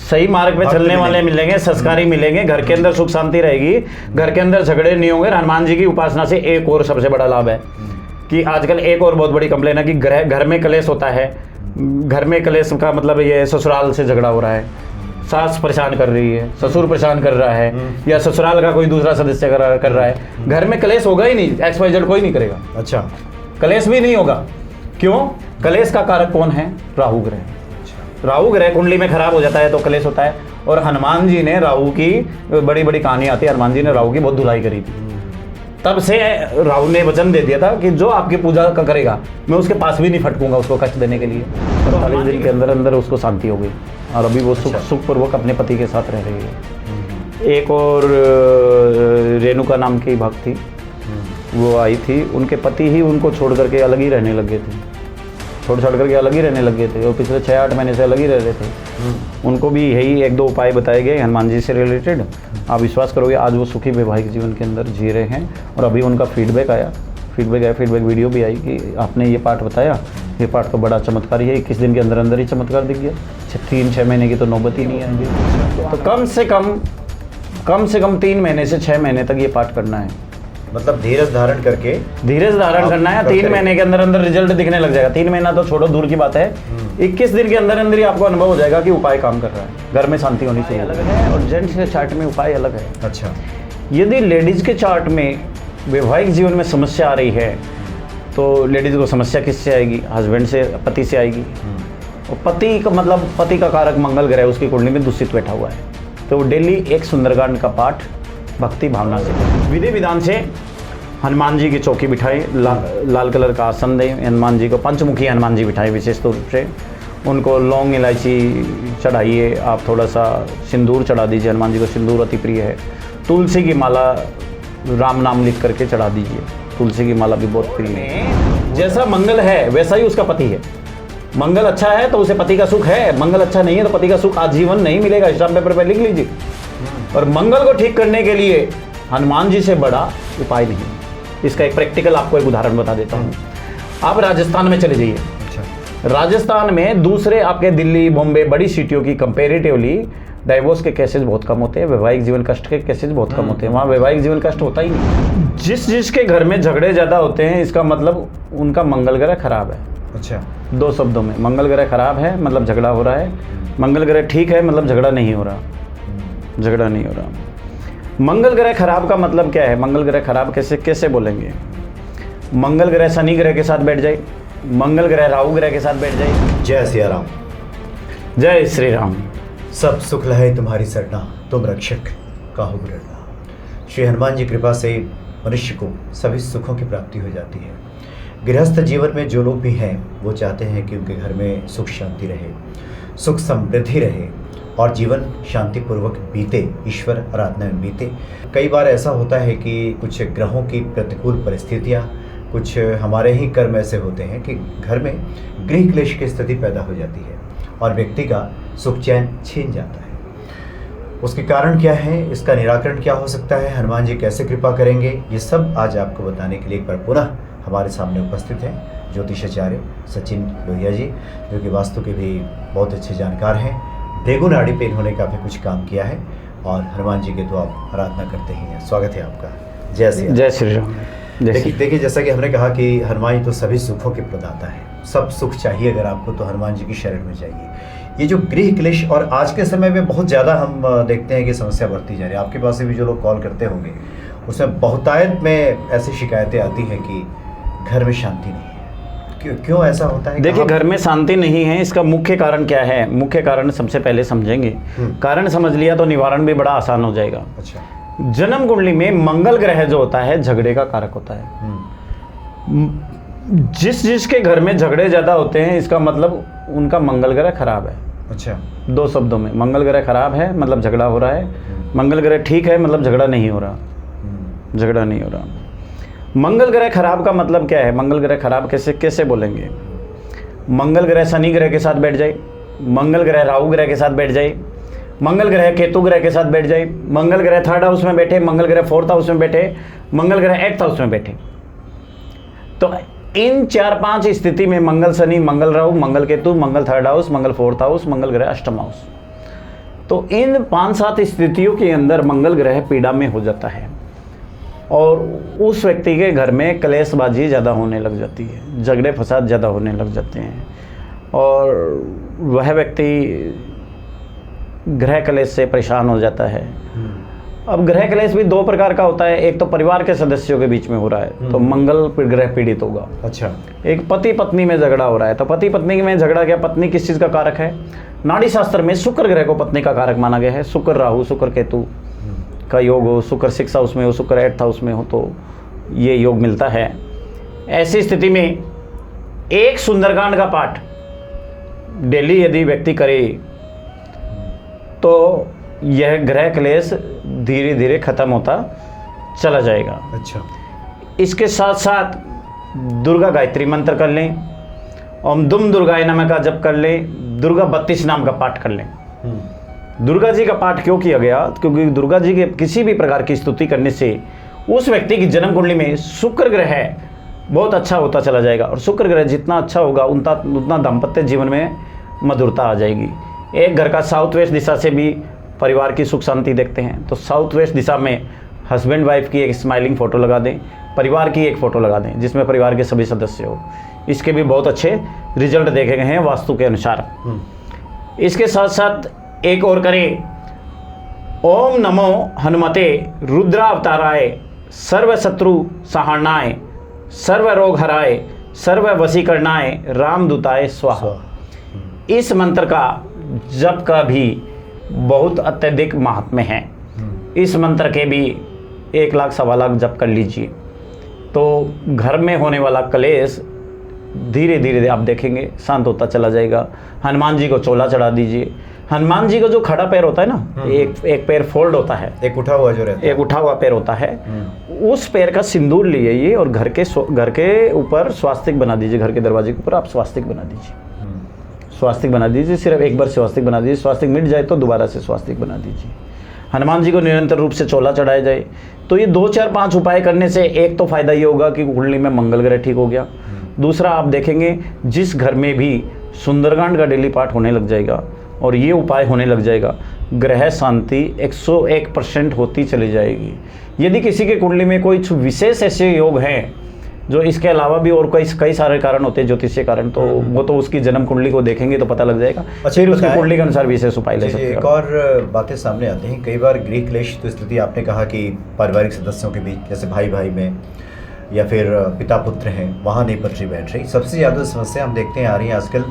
सही मार्ग पे चलने वाले मिलेंगे, संस्कारी मिलेंगे, घर के अंदर सुख शांति रहेगी, घर के अंदर झगड़े नहीं होंगे। हनुमान जी की उपासना से एक और सबसे बड़ा लाभ है कि आजकल एक और बहुत बड़ी कंप्लेन है कि घर में कलेश होता है। घर में कलेश का मतलब ये ससुराल से झगड़ा हो रहा है, सास परेशान कर रही है, ससुर परेशान कर रहा है, या ससुराल का कोई दूसरा सदस्य कर रहा है। घर में कलेश होगा ही नहीं, XYZ कोई नहीं करेगा। अच्छा, कलेश भी नहीं होगा। क्यों? कलेश का कारक कौन है? राहु ग्रह। राहु ग्रह कुंडली में खराब हो जाता है तो कलेश होता है। और हनुमान जी ने राहु की बड़ी बड़ी कहानी आती है, हनुमान जी ने राहु की बहुत धुलाई करी थी। तब से राहु ने वचन दे दिया था कि जो आपकी पूजा का करेगा मैं उसके पास भी नहीं फटकूंगा उसको कष्ट देने के लिए। 48 दिन के अंदर अंदर उसको शांति हो गई और अभी वो सुखपूर्वक अपने पति के साथ रह रही है। एक और रेणुका नाम की भक्त थी, वो आई थी, उनके पति ही उनको छोड़ करके अलग ही रहने लगे थे, छोड़ करके अलग ही रहने लगे थे। वो पिछले 6-8 महीने से अलग ही रह रहे थे। उनको भी यही 1-2 उपाय बताए गए हनुमान जी से रिलेटेड। आप विश्वास करोगे आज वो सुखी वैवाहिक जीवन के अंदर जी रहे हैं। और अभी उनका फीडबैक वीडियो भी आई कि आपने ये पाठ बताया, ये पाठ तो बड़ा चमत्कारी है, 21 दिन के अंदर अंदर ही चमत्कार दिख गया। 3-6 महीने की तो नौबत ही नहीं आएंगी। तो कम से कम 3 महीने से 6 महीने तक ये पाठ करना है। मतलब धीरज धारण करना है। 3 महीने के अंदर अंदर रिजल्ट दिखने लग जाएगा। 3 महीना तो छोड़ो, दूर की बात है, 21 दिन के अंदर अंदर ही आपको अनुभव हो जाएगा कि उपाय काम कर रहा है। घर में शांति होनी चाहिए अलग है, और जेंट्स के चार्ट में उपाय अलग है। अच्छा, यदि लेडीज के चार्ट में वैवाहिक जीवन में समस्या आ रही है तो लेडीज को समस्या किससे आएगी? हस्बैंड से, पति से आएगी। और पति का मतलब पति का कारक मंगल ग्रह उसकी कुंडली में दूषित बैठा हुआ है, तो वो डेली एक सुंदरकांड का पाठ भक्ति भावना से विधि विधान से हनुमान जी की चौकी बिठाई, लाल कलर का आसन दें, हनुमान जी को पंचमुखी हनुमान जी बिठाएं विशेष तौर से, उनको लौंग इलायची चढ़ाइए, आप थोड़ा सा सिंदूर चढ़ा दीजिए, हनुमान जी को सिंदूर अति प्रिय है। तुलसी की माला राम नाम लिख करके चढ़ा दीजिए, तुलसी की माला भी बहुत प्रिय है। जैसा मंगल है वैसा ही उसका पति है। मंगल अच्छा है तो उसे पति का सुख है, मंगल अच्छा नहीं है तो पति का सुख आजीवन नहीं मिलेगा। स्टाम्प पेपर पर लिख लीजिए। और मंगल को ठीक करने के लिए हनुमान जी से बड़ा उपाय नहीं। इसका एक प्रैक्टिकल आपको एक उदाहरण बता देता हूँ। आप राजस्थान में चले जाइए। अच्छा, राजस्थान में दूसरे आपके दिल्ली, बॉम्बे बड़ी सिटियों की कंपेरेटिवली डाइवोर्स के केसेस बहुत कम होते हैं, वैवाहिक जीवन कष्ट के केसेस बहुत कम होते हैं। वहाँ वैवाहिक जीवन कष्ट होता ही नहीं। जिसके घर में झगड़े ज़्यादा होते हैं इसका मतलब उनका मंगल ग्रह खराब है। अच्छा, 2 शब्दों में, मंगल ग्रह खराब है मतलब झगड़ा हो रहा है, मंगल ग्रह ठीक है मतलब झगड़ा नहीं हो रहा। मंगल ग्रह खराब का मतलब क्या है? मंगल ग्रह खराब कैसे बोलेंगे? मंगल ग्रह शनि ग्रह के साथ बैठ जाए, मंगल ग्रह राहु ग्रह के साथ बैठ जाए। जय सिया राम, जय श्री राम। सब सुख लहे तुम्हारी सरना, तुम रक्षक काहू बिगड़ना। श्री हनुमान जी कृपा से मनुष्य को सभी सुखों की प्राप्ति हो जाती है। गृहस्थ जीवन में जो लोग भी हैं वो चाहते हैं कि उनके घर में सुख शांति रहे, सुख समृद्धि रहे और जीवन शांतिपूर्वक बीते, ईश्वर आराधना में बीते। कई बार ऐसा होता है कि कुछ ग्रहों की प्रतिकूल परिस्थितियाँ, कुछ हमारे ही कर्म ऐसे होते हैं कि घर में गृह क्लेश की स्थिति पैदा हो जाती है और व्यक्ति का सुख चैन छीन जाता है। उसके कारण क्या है, इसका निराकरण क्या हो सकता है, हनुमान जी कैसे कृपा करेंगे, ये सब आज आपको बताने के लिए एक बार पुनः हमारे सामने उपस्थित हैं ज्योतिषाचार्य सचिन लोहिया जी, जो कि वास्तु के भी बहुत अच्छे जानकार हैं। देगु नाड़ी पे इन्होंने काफ़ी कुछ काम किया है और हनुमान जी के तो आप आराधना करते ही हैं। स्वागत है आपका। जय श्री राम। देखिए जैसा कि हमने कहा कि हनुमान जी तो सभी सुखों के प्रदाता है। सब सुख चाहिए अगर आपको तो हनुमान जी की शरण में जाइए। ये जो गृह क्लेश और आज के समय में बहुत ज़्यादा हम देखते हैं कि समस्या बढ़ती जा रही है। आपके पास से भी जो लोग कॉल करते होंगे उसमें बहुतायत में ऐसी शिकायतें आती हैं कि घर में शांति नहीं है। क्यों ऐसा होता है? देखिए घर में शांति नहीं है, इसका मुख्य कारण क्या है? मुख्य कारण सबसे पहले समझेंगे, कारण समझ लिया तो निवारण भी बड़ा आसान हो जाएगा। अच्छा, जन्म कुंडली में मंगल ग्रह जो होता है झगड़े का कारक होता है। जिसके घर में झगड़े ज्यादा होते हैं इसका मतलब उनका मंगल ग्रह खराब है। अच्छा, 2 शब्दों में, मंगल ग्रह खराब है मतलब झगड़ा हो रहा है, मंगल ग्रह ठीक है मतलब झगड़ा नहीं हो रहा। मंगल ग्रह खराब का मतलब क्या है? मंगल ग्रह खराब कैसे बोलेंगे? मंगल ग्रह शनि ग्रह के साथ बैठ जाए, मंगल ग्रह राहु ग्रह के साथ बैठ जाए, मंगल ग्रह केतु ग्रह के साथ बैठ जाए, मंगल ग्रह 3rd हाउस में बैठे, मंगल ग्रह 4th हाउस में बैठे, मंगल ग्रह 8th हाउस में बैठे, तो इन 4-5 स्थिति में मंगल शनि, मंगल राहु, मंगल केतु, मंगल 3rd हाउस, मंगल 4th हाउस, मंगल ग्रह 8th हाउस, तो इन 5-7 स्थितियों के अंदर मंगल ग्रह पीड़ा में हो जाता है और उस व्यक्ति के घर में कलेशबाजी ज़्यादा होने लग जाती है, झगड़े फसाद ज़्यादा होने लग जाते हैं और वह व्यक्ति ग्रह कलेश से परेशान हो जाता है। अब ग्रह कलेश भी 2 प्रकार का होता है, एक तो परिवार के सदस्यों के बीच में हो रहा है तो मंगल ग्रह पीड़ित होगा। अच्छा। एक पति पत्नी में झगड़ा हो रहा है तो पति पत्नी में झगड़ा क्या, पत्नी किस चीज़ का कारक है? नाड़ी शास्त्र में शुक्र ग्रह को पत्नी का कारक माना गया है। शुक्र राहु, शुक्र केतु का योग हो, शुक्र 6 हाउस में हो, शुक्र 8th हाउस में हो तो ये योग मिलता है। ऐसी स्थिति में एक सुंदरकांड का पाठ डेली यदि व्यक्ति करे तो यह ग्रह क्लेश धीरे धीरे खत्म होता चला जाएगा। अच्छा। इसके साथ साथ दुर्गा गायत्री मंत्र कर लें, ओम दुम दुर्गाय नमः का जप कर लें, दुर्गा 32 नाम का पाठ कर लें। दुर्गा जी का पाठ क्यों किया गया? क्योंकि दुर्गा जी के किसी भी प्रकार की स्तुति करने से उस व्यक्ति की जन्म कुंडली में शुक्र ग्रह बहुत अच्छा होता चला जाएगा और शुक्र ग्रह जितना अच्छा होगा उतना दाम्पत्य जीवन में मधुरता आ जाएगी। एक घर का साउथ वेस्ट दिशा से भी परिवार की सुख शांति देखते हैं तो साउथ वेस्ट दिशा में हस्बैंड वाइफ की एक स्माइलिंग फ़ोटो लगा दें, परिवार की एक फ़ोटो लगा दें जिसमें परिवार के सभी सदस्य हो। इसके भी बहुत अच्छे रिजल्ट देखे गए हैं वास्तु के अनुसार। इसके साथ साथ एक और करें, ओम नमो हनुमते रुद्रावताराय सर्व शत्रु सहारणाय सर्व रोग हराय सर्व वशीकरणाय रामदूताय स्वाहा। इस मंत्र का जप का भी बहुत अत्यधिक महात्म्य है। इस मंत्र के भी 1 लाख 1.25 लाख जप कर लीजिए तो घर में होने वाला कलेश धीरे धीरे आप देखेंगे शांत होता चला जाएगा। हनुमान जी को चोला चढ़ा दीजिए। हनुमान जी का जो खड़ा पैर होता है ना, एक पैर फोल्ड होता है, एक उठा हुआ जो रहता है, एक उठा हुआ पैर होता है, उस पैर का सिंदूर ले आइए और घर के ऊपर स्वास्तिक बना दीजिए। घर के दरवाजे के ऊपर आप स्वास्तिक बना दीजिए, स्वास्तिक बना दीजिए। सिर्फ एक बार स्वास्तिक बना दीजिए, स्वास्तिक मिट जाए तो दोबारा से स्वास्तिक बना दीजिए। हनुमान जी को निरंतर रूप से चोला चढ़ाया जाए तो ये 2 4 5 उपाय करने से एक तो फायदा ये होगा कि कुंडली में मंगल ग्रह ठीक हो गया। दूसरा आप देखेंगे जिस घर में भी सुंदरकांड का डेली पाठ होने लग जाएगा और ये उपाय होने लग जाएगा, ग्रह शांति 101% होती चली जाएगी। यदि किसी के कुंडली में कोई विशेष ऐसे योग हैं जो इसके अलावा भी और कई सारे कारण होते हैं ज्योतिषीय कारण, तो वो तो उसकी जन्म कुंडली को देखेंगे तो पता लग जाएगा। अच्छा, फिर उसकी कुंडली के अनुसार विशेष उपाय ले सकते हैं। एक और बातें सामने आती हैं कई बार, गृह क्लेश तो स्थिति आपने कहा कि पारिवारिक सदस्यों के बीच जैसे भाई भाई में या फिर पिता पुत्र हैं वहाँ नहीं पटरी बैठ रही। सबसे ज़्यादा समस्या हम देखते हैं आ रही है आजकल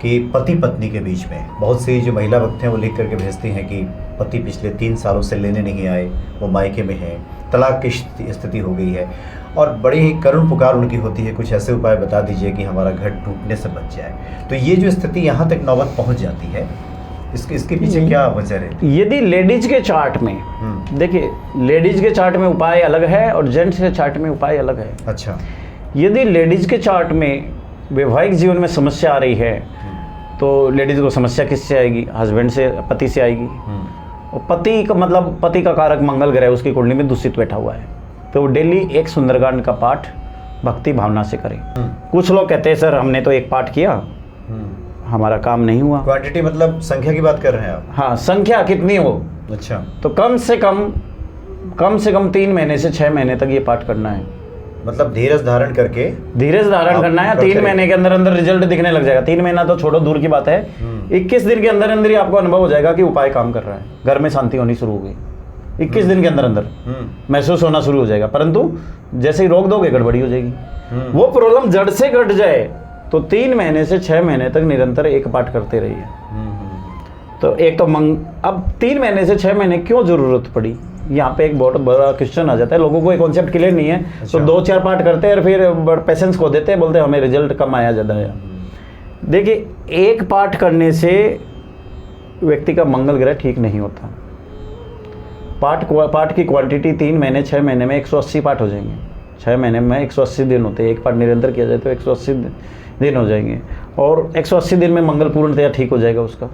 कि पति पत्नी के बीच में बहुत सी जो महिला वक्त हैं वो लिख करके भेजती हैं कि पति पिछले 3 सालों से लेने नहीं आए, वो मायके में हैं, तलाक की स्थिति हो गई है और बड़ी ही करुण पुकार उनकी होती है। कुछ ऐसे उपाय बता दीजिए कि हमारा घर टूटने से बच जाए। तो ये जो स्थिति यहाँ तक नौबत पहुँच जाती है, इसके पीछे क्या वजह रहती है? यदि लेडीज के चार्ट में देखिए, लेडीज के चार्ट में उपाय अलग है और जेंट्स के चार्ट में उपाय अलग है। अच्छा। यदि लेडीज के चार्ट में वैवाहिक जीवन में समस्या आ रही है तो लेडीज को समस्या किससे आएगी? हस्बैंड से, पति से आएगी। और पति का मतलब पति का कारक मंगल ग्रह उसकी कुंडली में दूषित बैठा हुआ है तो वो डेली एक सुंदरकांड का पाठ भक्ति भावना से करें। कुछ लोग कहते हैं सर हमने तो एक पाठ किया हमारा काम नहीं हुआ। क्वांटिटी मतलब संख्या की बात कर रहे हैं आप? हाँ, संख्या कितनी हो? अच्छा। तो कम से कम 3 महीने से 6 महीने तक ये पाठ करना है। मतलब धीरज धारण करके करना है। 3 महीने के अंदर अंदर रिजल्ट दिखने लग जाएगा। 3 महीना तो छोड़ो, दूर की बात है, 21 दिन के अंदर अंदर ही आपको अनुभव हो जाएगा कि उपाय काम कर रहा है। घर में शांति होनी शुरू हो गई 21 दिन के अंदर अंदर महसूस होना शुरू हो जाएगा। परंतु जैसे ही रोक दोगे गड़बड़ी हो जाएगी। वो प्रॉब्लम जड़ से घट जाए तो 3 महीने से 6 महीने तक निरंतर एक पाठ करते रहिए। तो एक तो अब 3 महीने से 6 महीने क्यों जरूरत पड़ी, यहाँ पे एक बहुत बड़ा क्वेश्चन आ जाता है। लोगों को एक कॉन्सेप्ट क्लियर नहीं है। अच्छा। तो 2 4 पाठ करते हैं और फिर पेशेंस खो देते हैं, बोलते हैं हमें रिजल्ट कम आया ज़्यादा आया। देखिए, एक पाठ करने से व्यक्ति का मंगल ग्रह ठीक नहीं होता। पाठ की क्वांटिटी 3 महीने 6 महीने में 180 पाठ हो जाएंगे। 6 महीने में 180 दिन होते हैं। एक पाठ निरंतर किया जाए तो 180 दिन हो जाएंगे और 180 दिन में मंगल पूर्णतया ठीक हो जाएगा उसका।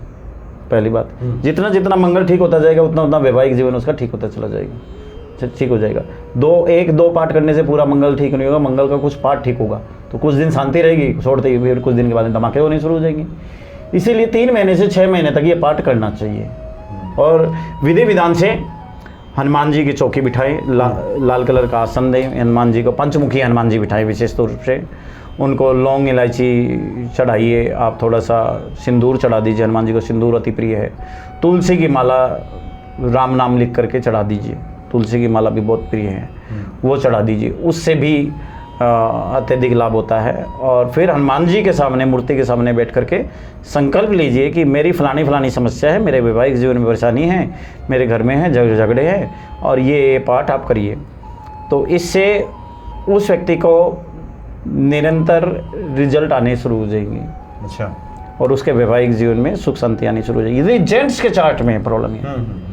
पहली बात, जितना जितना मंगल ठीक होता जाएगा उतना उतना वैवाहिक जीवन उसका ठीक होता चला जाएगा, ठीक हो जाएगा। 1-2 पाठ करने से पूरा मंगल ठीक नहीं होगा। मंगल का कुछ पाठ ठीक होगा तो कुछ दिन शांति रहेगी, छोड़ते ही फिर कुछ दिन के बाद धमाके होने शुरू हो जाएंगे। इसीलिए 3 महीने से 6 महीने तक ये पाठ करना चाहिए। और विधि विधान से हनुमान जी की चौकी बिठाएं, लाल कलर का आसन दें हनुमान जी को, पंचमुखी हनुमान जी बिठाएं विशेष रूप से, उनको लौंग इलायची चढ़ाइए, आप थोड़ा सा सिंदूर चढ़ा दीजिए, हनुमान जी को सिंदूर अति प्रिय है। तुलसी की माला राम नाम लिख करके चढ़ा दीजिए, तुलसी की माला भी बहुत प्रिय है, वो चढ़ा दीजिए, उससे भी अत्यधिक लाभ होता है। और फिर हनुमान जी के सामने, मूर्ति के सामने बैठ करके संकल्प लीजिए कि मेरी फलानी फलानी समस्या है, मेरे वैवाहिक जीवन में परेशानी है, मेरे घर में है झगड़े हैं, और ये पाठ आप करिए। तो इससे उस व्यक्ति को निरंतर रिजल्ट आने शुरू हो जाएंगे। अच्छा। और उसके वैवाहिक जीवन में सुख शांति आनी शुरू हो जाएगी। यदि जेंट्स के चार्ट में प्रॉब्लम है,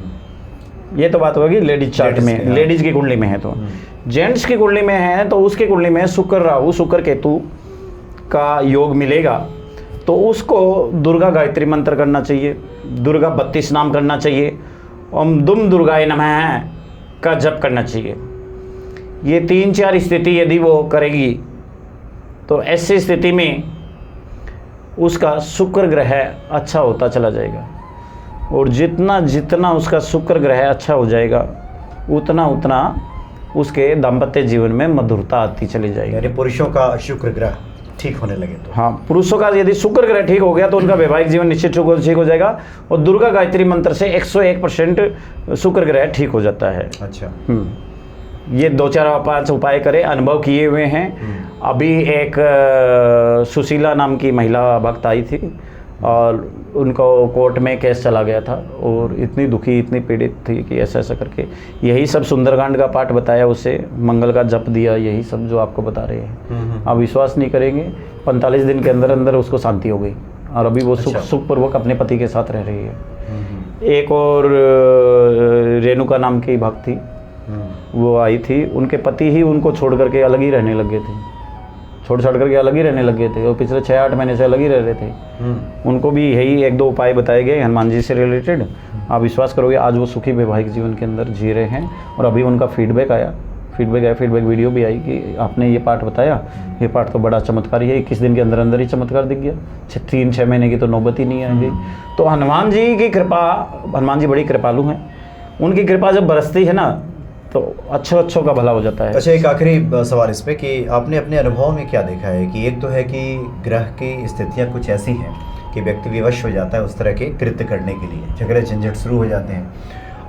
ये तो बात होगी लेडीज चार्ट में, लेडीज की कुंडली में है। तो जेंट्स की कुंडली में है तो उसकी कुंडली में शुक्र राहु शुक्र केतु का योग मिलेगा, तो उसको दुर्गा गायत्री मंत्र करना चाहिए, दुर्गा 32 नाम करना चाहिए, ओम दुम दुर्गाय नमः का जप करना चाहिए। ये 3-4 स्थिति यदि वो करेगी तो ऐसी स्थिति में उसका शुक्र ग्रह अच्छा होता चला जाएगा, और जितना जितना उसका शुक्र ग्रह अच्छा हो जाएगा उतना उतना उसके दाम्पत्य जीवन में मधुरता आती चली जाएगी। यानी पुरुषों का शुक्र ग्रह ठीक होने लगे तो, हाँ, पुरुषों का यदि शुक्र ग्रह ठीक हो गया तो उनका वैवाहिक जीवन निश्चित ठीक हो जाएगा। और दुर्गा गायत्री मंत्र से 101% शुक्र ग्रह ठीक हो जाता है। अच्छा। ये 2-4-5 उपाय करें, अनुभव किए हुए हैं। अभी एक सुशीला नाम की महिला भक्त आई थी और उनको कोर्ट में केस चला गया था, और इतनी दुखी, इतनी पीड़ित थी कि ऐसा ऐसा करके यही सब सुंदरकांड का पाठ बताया उसे, मंगल का जप दिया, यही सब जो आपको बता रहे हैं। आप विश्वास नहीं करेंगे, 45 दिन के अंदर अंदर उसको शांति हो गई, और अभी वो सुखपूर्वक अपने पति के साथ रह रही है। एक और रेणुका नाम की भक्त थी, वो आई थी, उनके पति ही उनको छोड़ करके अलग ही रहने लगे थे, छोड़ करके अलग ही रहने लगे थे, और पिछले 6-8 महीने से अलग ही रह रहे थे। उनको भी यही 1-2 उपाय बताए गए हनुमान जी से रिलेटेड। आप विश्वास करोगे आज वो सुखी वैवाहिक जीवन के अंदर जी रहे हैं, और अभी उनका फीडबैक वीडियो भी आई कि आपने ये पाठ बताया, ये पाठ तो बड़ा चमत्कारी है, 21 दिन के अंदर अंदर ही चमत्कार दिख गया, 3-6 महीने की तो नौबत ही नहीं आएगी। तो हनुमान जी की कृपा, हनुमान जी बड़ी कृपालु हैं, उनकी कृपा जब बरसती है ना तो अच्छों का भला हो जाता है। अच्छा, एक आखिरी सवाल इस पे कि आपने अपने अनुभव में क्या देखा है कि एक तो है कि ग्रह की स्थितियां कुछ ऐसी हैं कि व्यक्ति विवश हो जाता है उस तरह के कृत्य करने के लिए, झगड़े झंझट शुरू हो जाते हैं,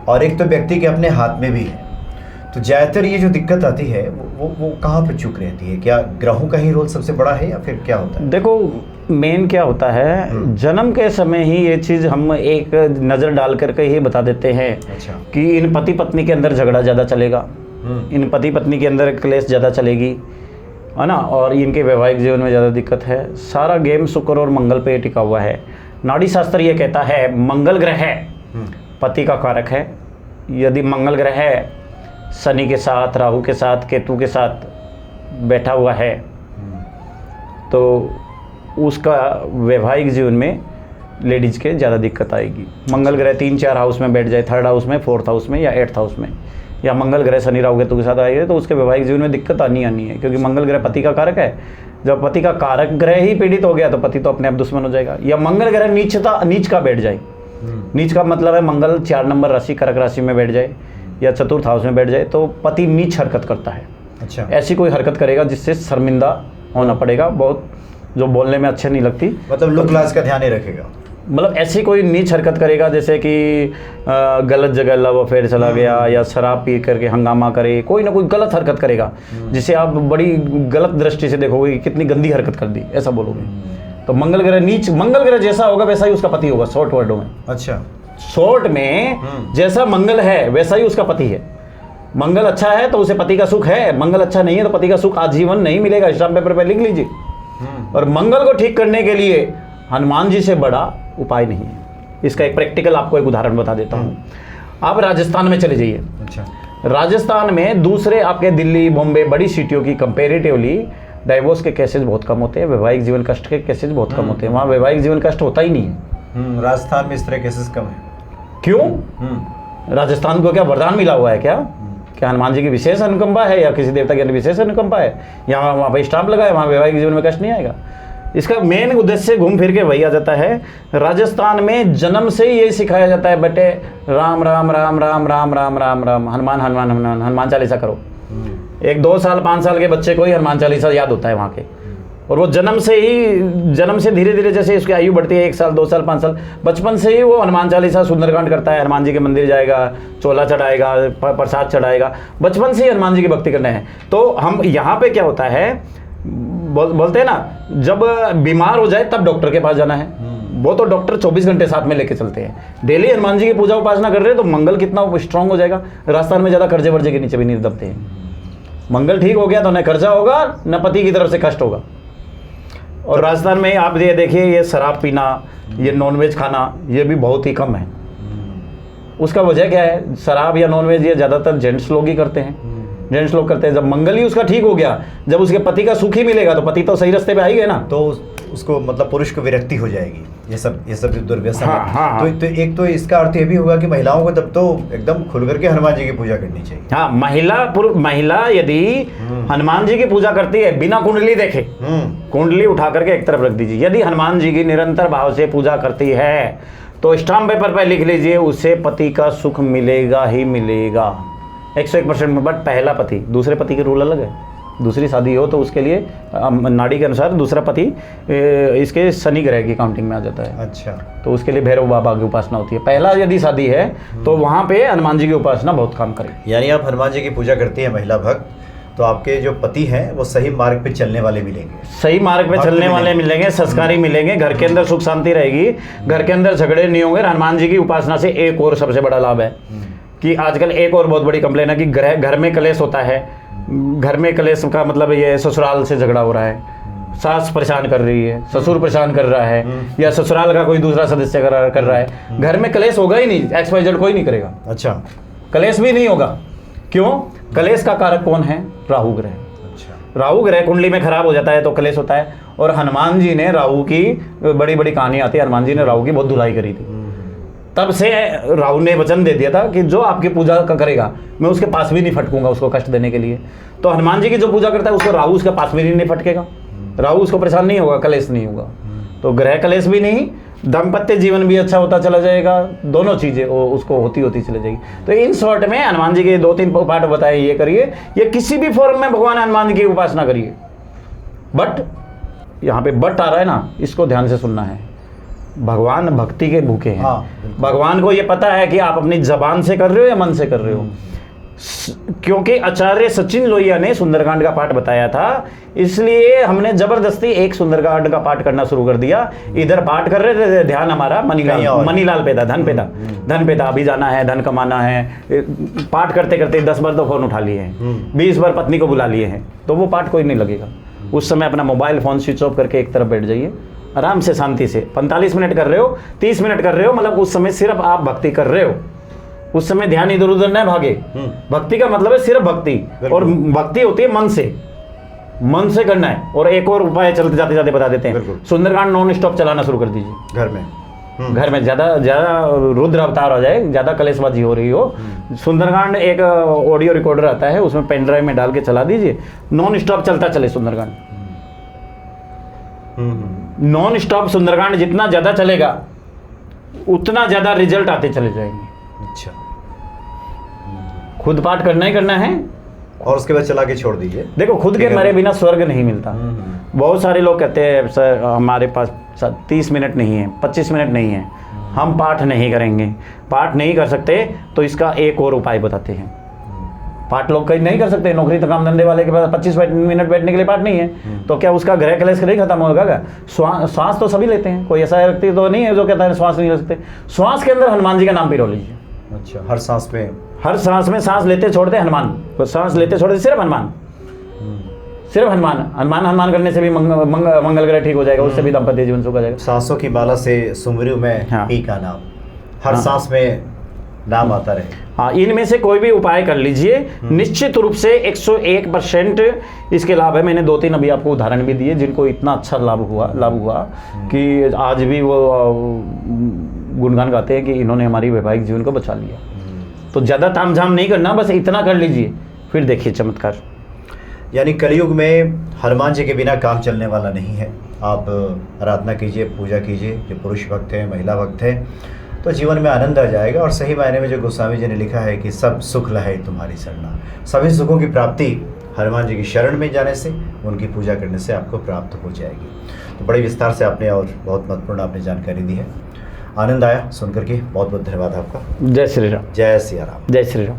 और एक तो व्यक्ति के अपने हाथ में भी है। तो ज़्यादातर ये जो दिक्कत आती है वो कहाँ पर चूक रहती है? क्या ग्रहों का ही रोल सबसे बड़ा है या फिर क्या होता है? देखो, मेन क्या होता है, जन्म के समय ही ये चीज़ हम एक नज़र डाल करके ही बता देते हैं। अच्छा। कि इन पति पत्नी के अंदर झगड़ा ज़्यादा चलेगा, इन पति पत्नी के अंदर क्लेश ज़्यादा चलेगी, है ना, और इनके वैवाहिक जीवन में ज़्यादा दिक्कत है। सारा गेम शुक्र और मंगल पे टिका हुआ है। नाड़ी शास्त्र ये कहता है मंगल ग्रह पति का कारक है। यदि मंगल ग्रह शनि के साथ, राहु के साथ, केतु के साथ बैठा हुआ है तो उसका वैवाहिक जीवन में लेडीज़ के ज़्यादा दिक्कत आएगी। मंगल ग्रह 3-4 हाउस में बैठ जाए, 3rd हाउस में, 4th हाउस में या 8th हाउस में, या मंगल ग्रह शनि राहु केतु के साथ आएगा तो उसके वैवाहिक जीवन में दिक्कत आनी है, क्योंकि मंगल ग्रह पति का कारक है। जब पति का कारक ग्रह ही पीड़ित हो गया तो पति तो अपने आप दुश्मन हो जाएगा। या मंगल ग्रह नीच का बैठ जाए, नीच का मतलब है मंगल 4 नंबर राशि कर्क राशि में बैठ जाए या 4th हाउस में बैठ जाए तो पति नीच हरकत करता है। अच्छा। ऐसी कोई हरकत करेगा जिससे शर्मिंदा होना पड़ेगा, बहुत जो बोलने में अच्छे नहीं लगती, मतलब लो क्लास का ध्यान नहीं रखेगा, मतलब ऐसी कोई नीच हरकत करेगा जैसे कि गलत जगह लव अफेयर चला गया, या शराब पी करके हंगामा करे, कोई ना कोई गलत हरकत करेगा जिसे आप बड़ी गलत दृष्टि से देखोगे कि कितनी गंदी हरकत कर दी, ऐसा बोलोगे। तो मंगल ग्रह नीच, मंगल ग्रह जैसा होगा वैसा ही उसका पति होगा, शॉर्ट वर्डों में। अच्छा। शॉर्ट में जैसा मंगल है वैसा ही उसका पति है। मंगल अच्छा है तो उसे पति का सुख है, मंगल अच्छा नहीं है तो पति का सुख आजीवन नहीं मिलेगा। स्टाम्प पेपर पे लिख लीजिए। और मंगल को ठीक करने के लिए हनुमान जी से बड़ा उपाय नहीं है। इसका एक प्रैक्टिकल आपको एक उदाहरण बता देता हूँ। आप राजस्थान में चले जाइए। अच्छा। राजस्थान में दूसरे आपके दिल्ली, बॉम्बे, बड़ी सिटियों की कंपेरेटिवली डाइवोर्स के केसेस बहुत कम होते हैं, वैवाहिक जीवन कष्ट के केसेस बहुत कम होते हैं। वहाँ वैवाहिक जीवन कष्ट होता ही नहीं है। राजस्थान में इस तरह केसेस कम है। क्यों? राजस्थान को क्या वरदान मिला हुआ है क्या? क्या हनुमान जी की विशेष अनुकंपा है या किसी देवता की विशेष अनुकंपा है? यहाँ वहाँ पे स्टाम्प लगाए, वहाँ वैवाहिक जीवन में कष्ट नहीं आएगा। इसका मेन उद्देश्य घूम फिर के वही आ जाता है। राजस्थान में जन्म से ही ये सिखाया जाता है, बेटे राम राम राम राम राम राम राम राम, हनुमान हनुमान हनुमान, हनुमान चालीसा करो। एक 2 साल 5 साल के बच्चे को ही हनुमान चालीसा याद होता है वहाँ के, और वो जन्म से धीरे धीरे जैसे उसकी आयु बढ़ती है, 1 साल 2 साल 5 साल, बचपन से ही वो हनुमान चालीसा सुंदरकांड करता है। हनुमान जी के मंदिर जाएगा, चोला चढ़ाएगा, प्रसाद चढ़ाएगा, बचपन से ही हनुमान जी की भक्ति करना है। तो हम यहाँ पे क्या होता है, बोलते हैं ना, जब बीमार हो जाए तब डॉक्टर के पास जाना है। वो तो डॉक्टर 24 घंटे साथ में लेके चलते हैं। डेली हनुमान जी की पूजा उपासना कर रहे हैं तो मंगल कितना स्ट्रांग हो जाएगा। राजस्थान में ज़्यादा कर्जे वर्जे के नीचे भी नहीं दबते हैं। मंगल ठीक हो गया तो न कर्जा होगा न पति की तरफ से कष्ट होगा। और राजस्थान में आप ये देखिए, ये शराब पीना, ये नॉनवेज खाना, ये भी बहुत ही कम है। उसका वजह क्या है, शराब या नॉनवेज ये ज़्यादातर जेंट्स लोग ही करते हैं। जेंट्स लोग करते हैं। जब मंगल ही उसका ठीक हो गया, जब उसके पति का सुख ही मिलेगा तो पति तो सही रास्ते पे आएगा ना। तो उसको मतलब पुरुष को विरक्ति हो जाएगी, ये सब दुर्व्यसन है। हाँ। तो एक तो इसका अर्थ ये भी होगा कि महिलाओं को तब तो एकदम खुल करके हनुमान जी की पूजा करनी चाहिए। हाँ, महिला यदि हनुमान जी की पूजा करती है बिना कुंडली देखे, कुंडली उठा करके एक तरफ रख दीजिए, यदि हनुमान जी की निरंतर भाव से पूजा करती है तो स्टाम्प पेपर पर लिख लीजिए, उसे पति का सुख मिलेगा ही मिलेगा 101% में। बट पहला पति, दूसरे पति के रूल अलग है। दूसरी शादी हो तो उसके लिए नाड़ी के अनुसार दूसरा पति इसके शनि ग्रह की काउंटिंग में आ जाता है। अच्छा। तो उसके लिए भैरव बाबा की उपासना होती है। पहला यदि शादी है तो वहाँ पे हनुमान जी की उपासना बहुत काम करेगी। यानी आप हनुमान जी की पूजा करती है महिला भक्त, तो आपके जो पति हैं वो सही मार्ग पे चलने वाले मिलेंगे, सही मार्ग पे चलने वाले मिलेंगे, संस्कारी मिलेंगे, घर के अंदर सुख शांति रहेगी, घर के अंदर झगड़े नहीं होंगे। हनुमान जी की उपासना से एक और सबसे बड़ा लाभ है कि आजकल एक और बहुत बड़ी कंप्लेन है कि घर में कलेश होता है। घर में कलेश का मतलब ये ससुराल से झगड़ा हो रहा है, सास परेशान कर रही है, ससुर परेशान कर रहा है, या ससुराल का कोई दूसरा सदस्य कर रहा है। घर में कलेश होगा ही नहीं, XYZ कोई नहीं करेगा। अच्छा। कलेश भी नहीं होगा। क्यों? कलेश का कारक कौन है? राहु ग्रह। अच्छा। राहु ग्रह कुंडली में खराब हो जाता है तो कलेश होता है। और हनुमान जी ने राहु की बड़ी बड़ी कहानी आती है, हनुमान जी ने राहु की बहुत धुलाई करी थी। तब से राहु ने वचन दे दिया था कि जो आपकी पूजा करेगा मैं उसके पास भी नहीं फटकूंगा उसको कष्ट देने के लिए। तो हनुमान जी की जो पूजा करता है उसको राहु उसके पास भी नहीं फटकेगा, राहु उसको परेशान नहीं होगा, कलेश नहीं होगा। तो ग्रह कलेश भी नहीं, दाम्पत्य जीवन भी अच्छा होता चला जाएगा, दोनों चीज़ें उसको होती चली जाएगी। तो इन शॉर्ट में हनुमान जी के 2-3 पाठ बताए, ये करिए, ये किसी भी फॉर्म में भगवान हनुमान जी की उपासना करिए। बट यहाँ पे बट आ रहा है ना, इसको ध्यान से सुनना है। भगवान भक्ति के भूखे हैं। भगवान को ये पता है कि आप अपनी जबान से कर रहे हो या मन से कर रहे हो। क्योंकि आचार्य सचिन लोहिया ने सुंदरकांड का पाठ बताया था, इसलिए हमने जबरदस्ती एक सुंदरकांड का पाठ करना शुरू कर दिया। इधर पाठ कर रहे थे, ध्यान हमारा मनीलाल पे था, धन पे था। अभी जाना है, धन कमाना है। पाठ करते करते 10 बार तो फोन उठा लिए हैं, 20 बार पत्नी को बुला लिए हैं, तो वो पाठ कोई नहीं लगेगा। उस समय अपना मोबाइल फोन स्विच ऑफ करके एक तरफ बैठ जाइए, आराम से शांति से 45 मिनट कर रहे हो, 30 मिनट कर रहे हो, मतलब उस समय सिर्फ आप भक्ति कर रहे हो। उस समय ध्यान इधर उधर न भागे। भक्ति का मतलब है सिर्फ भक्ति, और भक्ति होती है मन से करना है। और एक और उपाय चलते जाते बता देते हैं, सुंदरकांड नॉन स्टॉप चलाना शुरू कर दीजिए घर में। ज्यादा रुद्र अवतार हो जाए, ज्यादा कलेशबाजी हो रही हो, सुंदरकांड एक ऑडियो रिकॉर्डर आता है, उसमें पेन ड्राइव में डाल के चला दीजिए, नॉन स्टॉप चलता चले सुंदरकांड। नॉन स्टॉप सुंदरकांड जितना ज्यादा चलेगा उतना ज्यादा रिजल्ट आते चले जाएंगे। अच्छा। खुद पाठ करना ही करना है, और उसके बाद चला के छोड़ दीजिए। देखो, खुद के मरे बिना स्वर्ग नहीं मिलता। बहुत सारे लोग कहते हैं सर हमारे पास 30 मिनट नहीं है, 25 मिनट नहीं है, हम पाठ नहीं करेंगे। पाठ नहीं कर सकते तो इसका एक और उपाय बताते हैं। पाठ लोग कहीं नहीं कर सकते, नौकरी तो काम धंधे वाले के पास 25 मिनट बैठने के लिए पाठ नहीं है, तो क्या उसका ग्रह कलेश नहीं खत्म होगा क्या? श्वास तो सभी लेते हैं, कोई ऐसा व्यक्ति तो नहीं है जो कहता है श्वास नहीं ले सकते। श्वास के अंदर हनुमान जी का नाम पिरो लीजिए। अच्छा। हर सांस में सांस लेते छोड़ते हनुमान, सांस लेते छोड़ते सिर्फ हनुमान, सिर्फ हनुमान करने से भी मंगल ग्रह ठीक हो जाएगा, उससे भी दाम्पत्य जीवन सुख हो जाएगा। सांसों की माला से सुमरू में पी का नाम, हर सांस में नाम आता रहे। हाँ, इनमें से कोई भी उपाय कर लीजिए, निश्चित रूप से 101% इसके लाभ है। मैंने 2-3 अभी आपको उदाहरण भी दिए जिनको इतना अच्छा लाभ हुआ कि आज भी वो गुणगान गाते हैं कि इन्होंने हमारी वैवाहिक जीवन को बचा लिया। तो ज़्यादा तामझाम नहीं करना, बस इतना कर लीजिए, फिर देखिए चमत्कार। यानी कलयुग में हनुमान जी के बिना काम चलने वाला नहीं है। आप आराधना कीजिए, पूजा कीजिए, जो पुरुष भक्त हैं, महिला भक्त हैं, तो जीवन में आनंद आ जाएगा। और सही मायने में जो गोस्वामी जी ने लिखा है कि सब सुख लहे तुम्हारी शरणा, सभी सुखों की प्राप्ति हनुमान जी की शरण में जाने से, उनकी पूजा करने से आपको प्राप्त हो जाएगी। तो बड़े विस्तार से आपने और बहुत महत्वपूर्ण आपने जानकारी दी है, आनंद आया सुनकर के। बहुत बहुत धन्यवाद आपका। जय श्री राम। जय सिया राम। जय श्री राम।